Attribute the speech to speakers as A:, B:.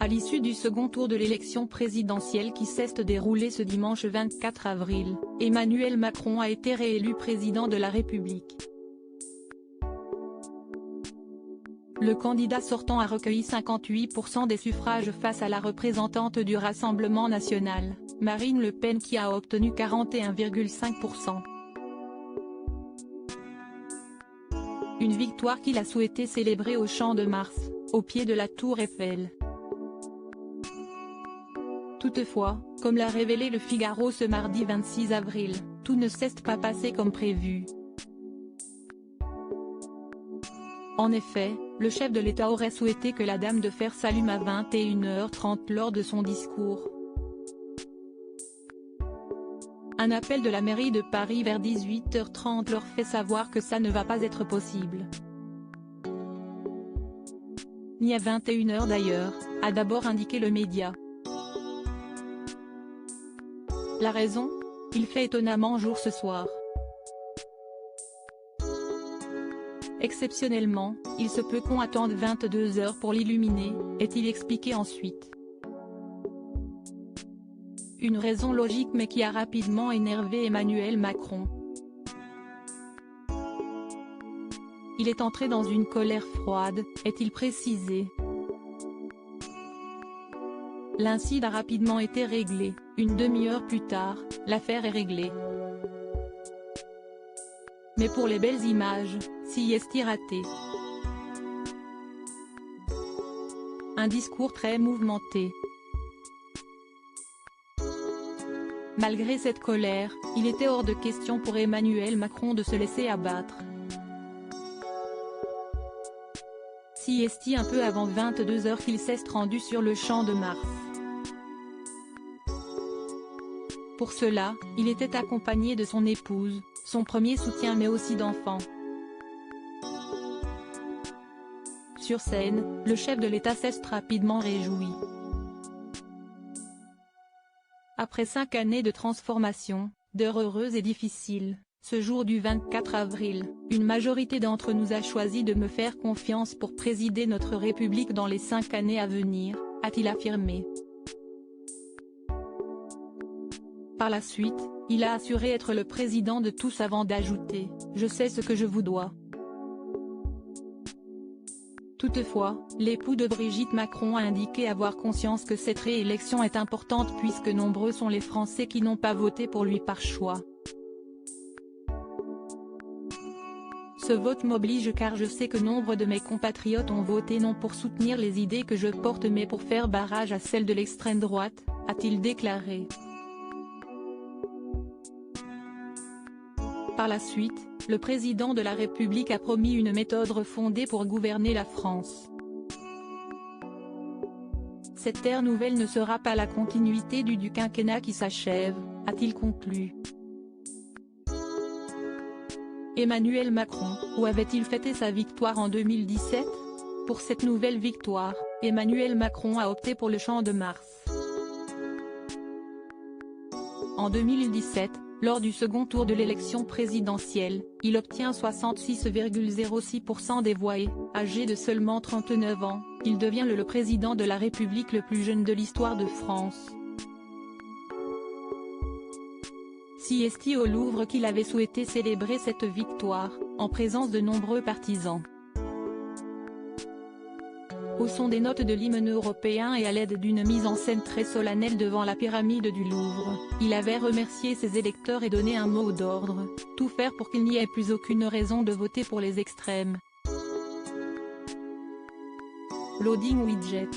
A: l'issue du second tour de l'élection présidentielle qui s'est déroulée ce dimanche 24 avril, Emmanuel Macron a été réélu président de la République. Le candidat sortant a recueilli 58% des suffrages face à la représentante du Rassemblement national, Marine Le Pen qui a obtenu 41,5%. Une victoire qu'il a souhaité célébrer au Champ de Mars, au pied de la Tour Eiffel. Toutefois, comme l'a révélé Le Figaro ce mardi 26 avril, tout ne s'est pas passé comme prévu. En effet, le chef de l'État aurait souhaité que la Dame de Fer s'allume à 21h30 lors de son discours. Un appel de la mairie de Paris vers 18h30 leur fait savoir que ça ne va pas être possible. Ni à 21h d'ailleurs, a d'abord indiqué le média. La raison ? Il fait étonnamment jour ce soir. Exceptionnellement, il se peut qu'on attende 22h pour l'illuminer, est-il expliqué ensuite. Une raison logique mais qui a rapidement énervé Emmanuel Macron. Il est entré dans une colère froide, est-il précisé. L'incident a rapidement été réglé, une demi-heure plus tard, l'affaire est réglée. Mais pour les belles images, si est raté. Un discours très mouvementé. Malgré cette colère, il était hors de question pour Emmanuel Macron de se laisser abattre. Si est un peu avant 22h qu'il s'est rendu sur le Champ de Mars. Pour cela, il était accompagné de son épouse, son premier soutien mais aussi d'enfants. Sur scène, le chef de l'État s'est rapidement réjoui. Après 5 années de transformation, d'heures heureuses et difficiles, ce jour du 24 avril, une majorité d'entre nous a choisi de me faire confiance pour présider notre République dans les 5 années à venir, a-t-il affirmé. Par la suite, il a assuré être le président de tous avant d'ajouter « Je sais ce que je vous dois ». Toutefois, l'époux de Brigitte Macron a indiqué avoir conscience que cette réélection est importante puisque nombreux sont les Français qui n'ont pas voté pour lui par choix. Ce vote m'oblige car je sais que nombre de mes compatriotes ont voté non pour soutenir les idées que je porte mais pour faire barrage à celles de l'extrême droite, a-t-il déclaré. Par la suite, le président de la République a promis une méthode refondée pour gouverner la France. Cette ère nouvelle ne sera pas la continuité du quinquennat qui s'achève, a-t-il conclu. Emmanuel Macron, où avait-il fêté sa victoire en 2017 ? Pour cette nouvelle victoire, Emmanuel Macron a opté pour le Champ de Mars. En 2017, lors du second tour de l'élection présidentielle, il obtient 66,06% des voix et, âgé de seulement 39 ans, il devient le président de la République le plus jeune de l'histoire de France. Si est au Louvre qu'il avait souhaité célébrer cette victoire, en présence de nombreux partisans. Au son des notes de l'hymne européen et à l'aide d'une mise en scène très solennelle devant la pyramide du Louvre, il avait remercié ses électeurs et donné un mot d'ordre, tout faire pour qu'il n'y ait plus aucune raison de voter pour les extrêmes. Loading widget.